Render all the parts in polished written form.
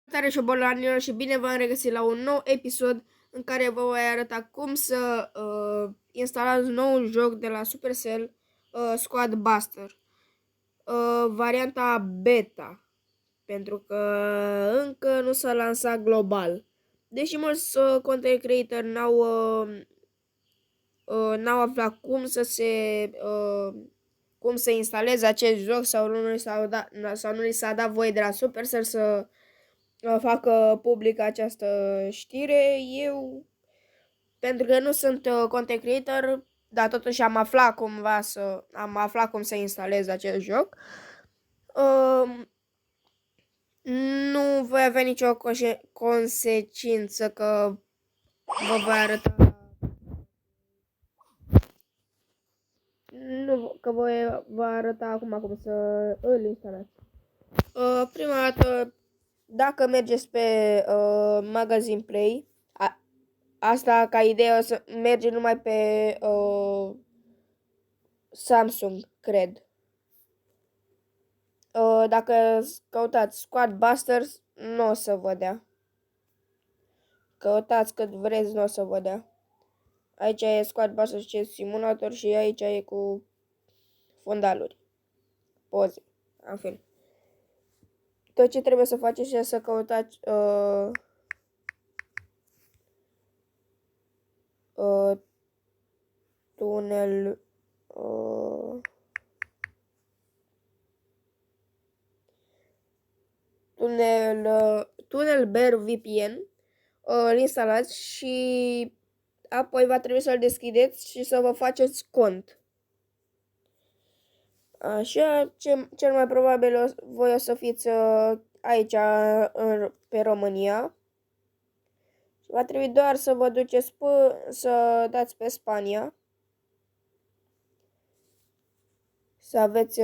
Salutare șobolanilor și bine v-am regăsit la un nou episod în care vă voi arăta cum să instalați noul joc de la Supercell, Squad Buster, varianta beta, pentru că încă nu s-a lansat global. Deși mulți content creator n-au aflat cum să instaleze acest joc sau nu li s-a dat voie de la Supercell să facă public această știre. Eu, pentru că nu sunt content creator, dar totuși am aflat cum să instalez acest joc. Nu voi avea nicio consecință că vă voi arăta vă arăta acum cum să îl instalați. Prima dată, dacă mergeți pe Magazine Play, asta ca idee o să merge numai pe Samsung, cred. Dacă căutați Squad Busters, nu o să vă dea. Căutați cât vreți, nu o să vă dea. Aici e Squad Busters, ce simulator, și aici e cu fundaluri, poze, în fel. Tot ce trebuie să faceți este să căutați TunnelBear VPN, îl instalați și apoi va trebui să-l deschideți și să vă faceți cont. Așa, cel mai probabil voi o să fiți aici pe România. Va trebui doar să vă duceți să dați pe Spania. Să aveți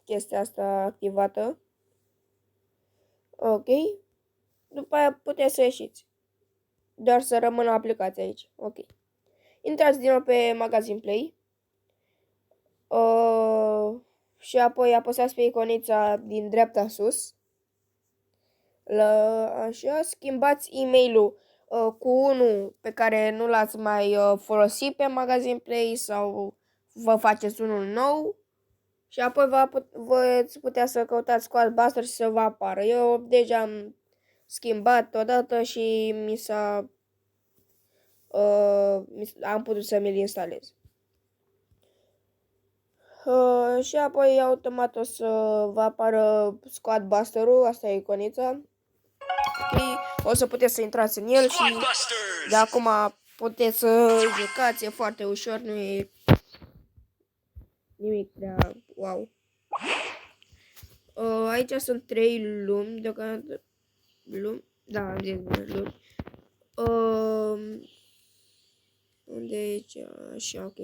chestia asta activată. Ok. După aia puteți să ieșiți. Doar să rămână aplicația aici. Ok. Intrați din nou pe Magazine Play. Și apoi apăsați pe iconița din dreapta sus. Așa, schimbați e-mailul cu unul pe care nu l-ați mai folosit pe Magazine Play sau vă faceți unul nou. Și apoi veți putea să căutați Squad Buster și să vă apară. Eu deja am schimbat odată și am putut să mi-l instalez. Și apoi automat o să vă apară Squad Buster-ul, asta e iconița. Okay. O să puteți să intrați în el și de acum puteți să jucați, e foarte ușor, nu e nimic prea wow. Aici sunt 3 lumi deocamdată. Lumi? Da, am zis lumi. Unde e aici? Așa, ok.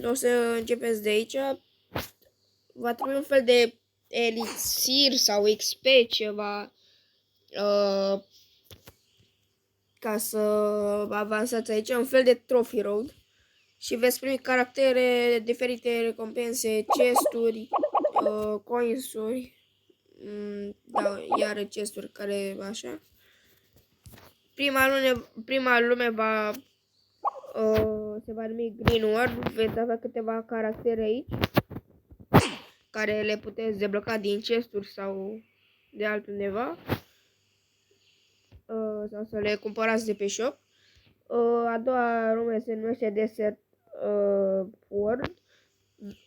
O să începeți de aici. Va trebui un fel de elixir sau XP, ceva, ca să avansați aici, un fel de trophy road. Și veți primi caractere, diferite recompense, chesturi, coinsuri, da, iară chesturi care așa. Prima lume se va numi Green World, veți avea câteva caractere aici, care le puteți debloca din chesturi sau de altundeva, sau să le cumpărați de pe shop. A doua lume se numește Desert World.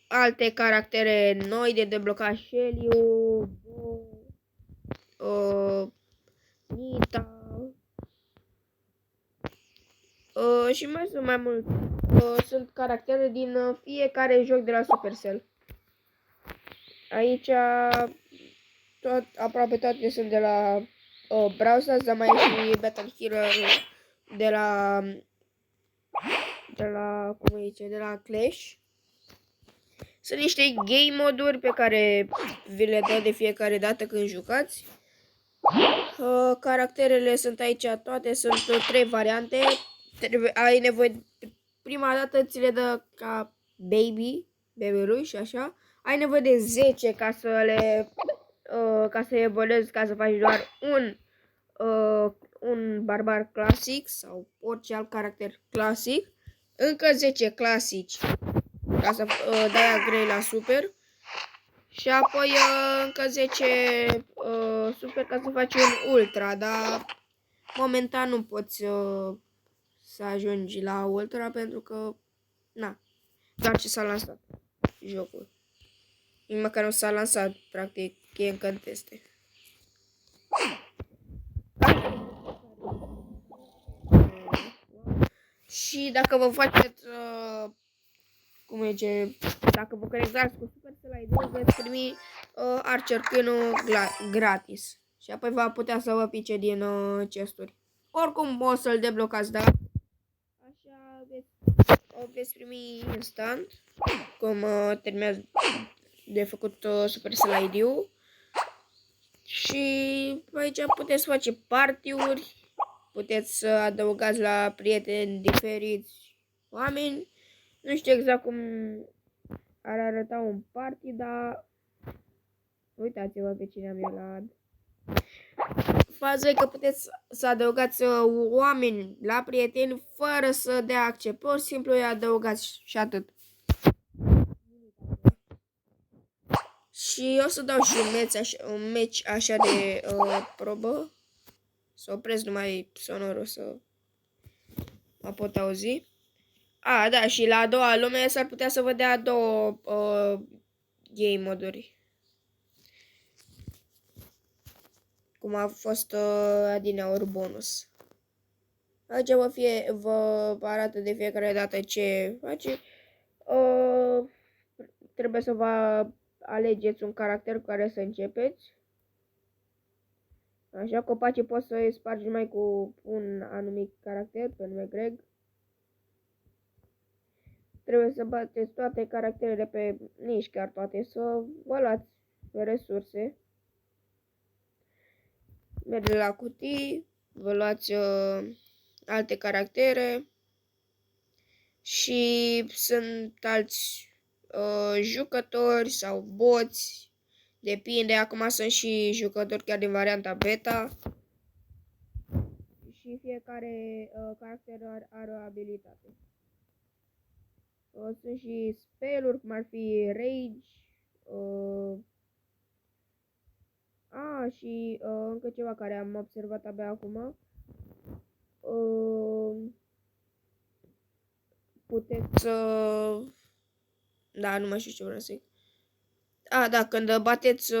Alte caractere noi de deblocat, Shelly-ul, Nita, și mai sunt mai mult. Sunt caractere din fiecare joc de la Supercell. Aici aproape toate sunt de la Brawl Stars, dar mai e și Battle Hero de la de la Clash. Sunt niște game moduri pe care vi le dă de fiecare dată când jucați. Caracterele sunt aici toate, sunt 3 variante. Ai nevoie, prima dată ți le dă ca baby, bebeluș, așa. ai nevoie de 10 ca să le ca să evoluezi, ca să faci doar un barbar clasic sau orice alt caracter clasic. Încă 10 clasici ca să dai upgrade la super. Și apoi încă 10 super ca să faci un ultra, dar momentan nu poți să ajungi la ultra pentru că, na, doar ce s-a lansat jocul. Nici măcar nu s-a lansat, practic, e încă în teste. Și dacă vă faceți, dacă vă conectați cu Supercell ID, veți primi Archer Pin-ul gratis. Și apoi va putea să vă pice din chesturi. Oricum o să-l deblocați, da? Așa o veți primi instant, cum terminați de făcut Supercell ID-ul. Și aici puteți face party-uri, puteți să adăugați la prieteni diferiți oameni. Nu știu exact cum ar arăta un party, dar uitați-vă pe cine am eu la ad. Faza e că puteți să adăugați oameni la prieteni fără să dea accept. Pur și simplu îi adăugați și atât. Și o să dau și un match așa de probă. Să opresc numai sonorul să mă pot auzi. Da, și la a doua lume s-ar putea să vă dea două game moduri. Cum a fost adineauri bonus. Aici vă arată de fiecare dată ce face. Trebuie să vă alegeți un caracter cu care să începeți. Așa, copacii poți să îi spargi numai cu un anumit caracter, pe nume Greg. Trebuie să bateți toate caracterele pe, nici chiar toate, să vă luați resurse. Mergeți la cutii, vă luați alte caractere și sunt alți jucători sau boți, depinde, acum sunt și jucători chiar din varianta beta și fiecare caracter are o abilitate. Sunt și spell-uri, cum ar fi Rage, și încă ceva care am observat abia acum. Puteți da, nu mai știu ce vreau să zic. Da, când bateți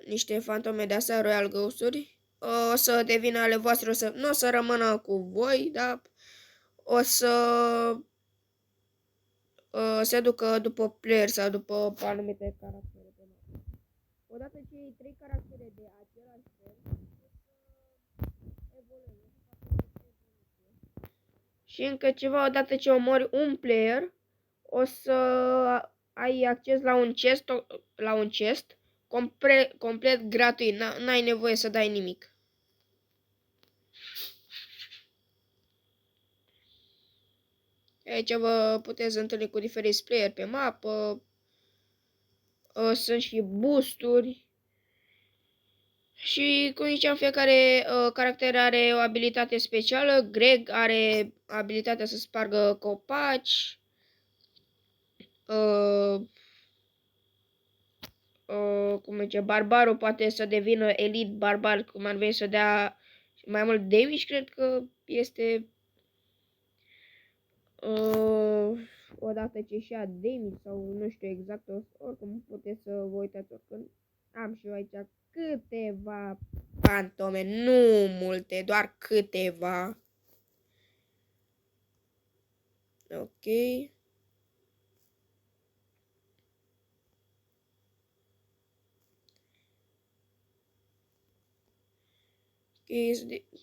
niște fantome de astea, Royal Ghost-uri, o să devină ale voastre, nu o să rămână cu voi, dar o să se ducă după player sau după anumite caractere. Odată ce ai 3 caractere de același fel, și încă ceva, odată ce omori un player, o să ai acces la un chest complet gratuit, n-ai nevoie să dai nimic. Aici vă puteți întâlni cu diferiți player pe mapă, sunt și boosturi. Și cum ziceam, fiecare caracter are o abilitate specială. Greg are abilitatea să spargă copaci. Cum zice, barbarul poate să devină elite barbar, cum ar veni să dea mai mult damage, cred că este odată ce și-a damage sau nu știu exact, oricum puteți să vă uitați oricând. Am și eu aici câteva fantome, nu multe, doar câteva. Ok.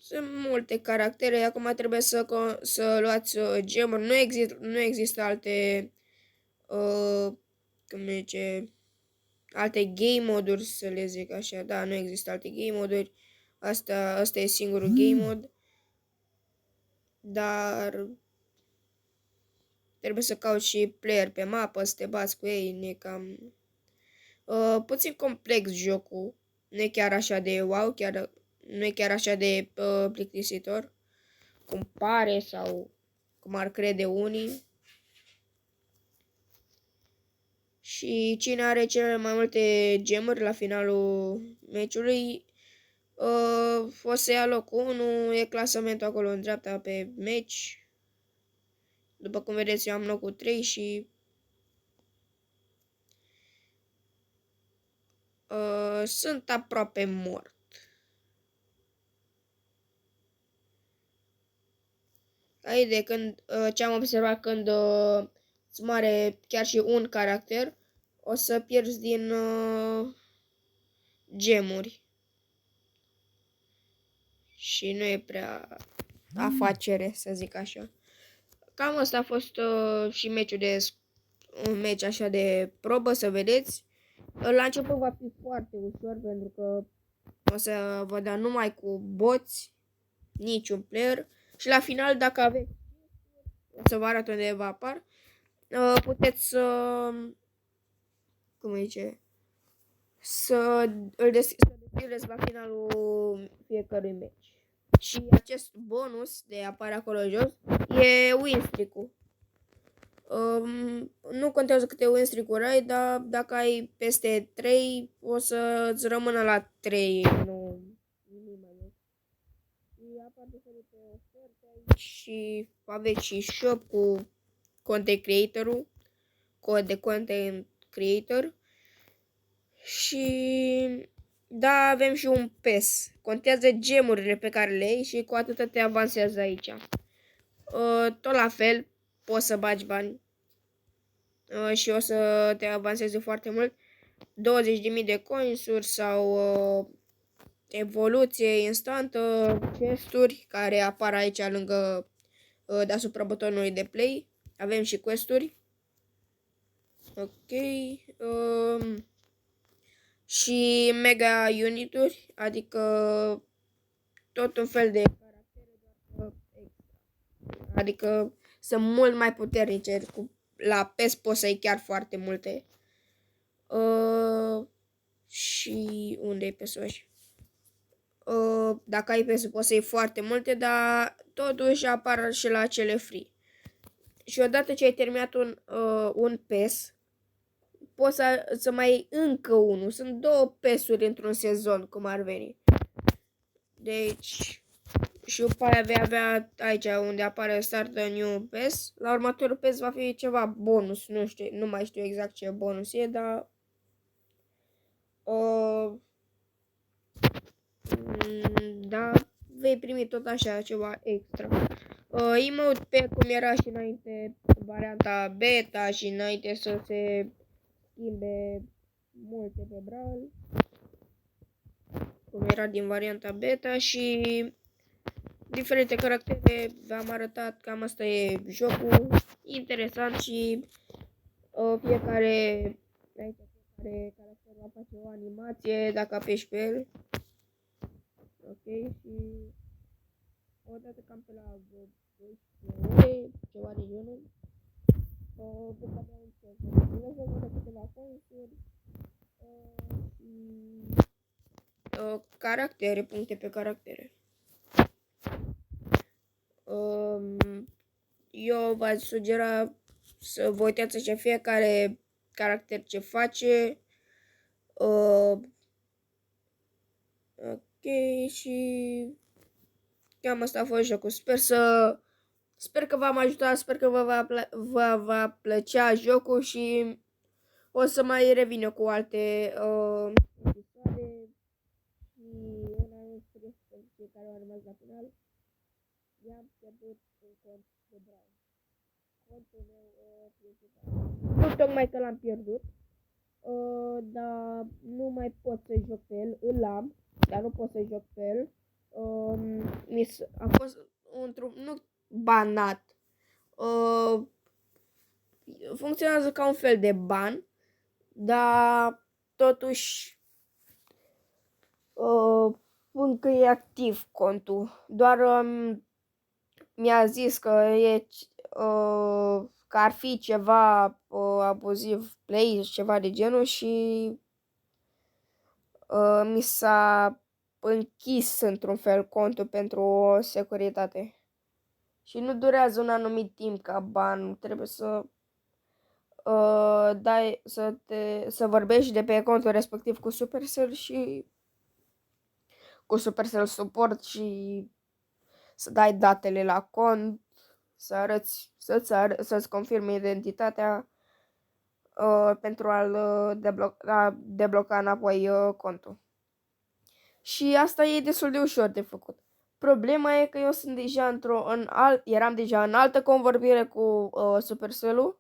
Sunt multe caractere, acum trebuie să luați gemuri, nu există alte, cum zice, alte game moduri, să le zic așa, da, nu există alte game moduri, asta e singurul game mod, dar trebuie să cauți și player pe mapă, să te bați cu ei, e cam Puțin complex jocul, nu e chiar așa de wow, nu e chiar așa de plictisitor, cum pare sau cum ar crede unii. Și cine are cele mai multe gemuri la finalul meciului o să ia locul 1, e clasamentul acolo în dreapta pe meci. După cum vedeți, eu am locul 3 și sunt aproape mort. Aici de când, ce am observat când îți moare chiar și un caracter, o să pierzi din gemuri. Și nu e prea afacere, să zic așa. Cam asta a fost și meciul un meci așa de probă, să vedeți. La început va fi foarte ușor pentru că o să vă dea numai cu boți, niciun player. Și la final, dacă aveți, o să vă arăt unde va apar, puteți să, cum zice, să deschideți la finalul fiecărui meci. Și acest bonus de apare acolo jos e win streak-ul. Nu contează câte win streak-uri ai, dar dacă ai peste 3, o să îți rămână la 3, nu nimic mai mult. Și apar diferite oferte aici și aveți și shop cu content creator-ul, cod de content creator. Și da, avem și un PES. Contează gemurile pe care le ai și cu atât te avansează aici. Tot la fel, poți să bagi bani și o să te avanseze foarte mult. 20.000 de coinsuri sau evoluție instantă, chesturi care apar aici lângă deasupra butonului de play. Avem și questuri. Ok. Și mega unituri, adică tot un fel de caractere, doar extra. Adică sunt mult mai puternice. La PES poți să iei chiar foarte multe. Și unde e PES-ul? Dacă ai PES-ul poți să iei foarte multe, dar totuși apar și la cele free. Și odată ce ai terminat un PES, poți să mai iei încă unul. Sunt 2 PES-uri într-un sezon, cum ar veni. Deci, și după aia vei avea aici unde apare Start a New PES. La următorul PES va fi ceva bonus. Nu știu, nu mai știu exact ce bonus e, dar da, vei primi tot așa ceva extra. Emote pe cum era și înainte varianta beta și înainte să se schimbe multe pe Brawl, cum era din varianta beta, și diferite caractere. V-am arătat, cam asta e jocul. Interesant și fiecare caracter va face o animație dacă apeși pe el. Ok, și odată cam pe la 12 ore, ceva de genul, după abia încep. Vreau să văd câteva coinsuri și caractere, puncte pe caractere. Eu v-aș sugera să vă uitați așa fiecare caracter ce face. Ok, și cam asta a fost jocul. Sper că v-am ajutat, sper că vă va plăcea jocul și o să mai revin eu cu alte episoade și un anunț trist pentru cei care au rămas la final. I-am pierdut un cont de Brawl. Contul meu principal. Nu tocmai că l-am pierdut, dar nu mai pot să joc pe el. Îl am, dar nu pot să joc pe el. A fost nu banat. Funcționează ca un fel de ban, dar totuși încă e activ contul. Doar mi-a zis că că ar fi ceva abuziv play, ceva de genul, și mi s-a închis într-un fel contul pentru securitate. Și nu durează un anumit timp ca ban, trebuie să să vorbești de pe contul respectiv cu Supercell și cu Supercell Support și să dai datele la cont, să arăți, să-ți confirme identitatea pentru a debloca înapoi contul. Și asta e destul de ușor de făcut. Problema e că eu sunt deja eram deja în altă convorbire cu Supercell-ul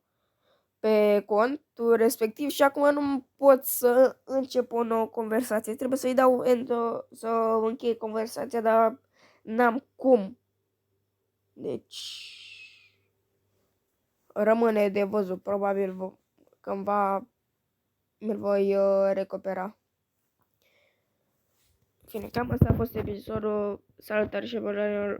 pe contul respectiv și acum nu pot să încep o nouă conversație. Trebuie să-i dau end, să închei conversația, dar n-am cum. Deci rămâne de văzut. Probabil cândva mi-l voi recupera. Bine, cam asta a fost episodul. Salutare și bună!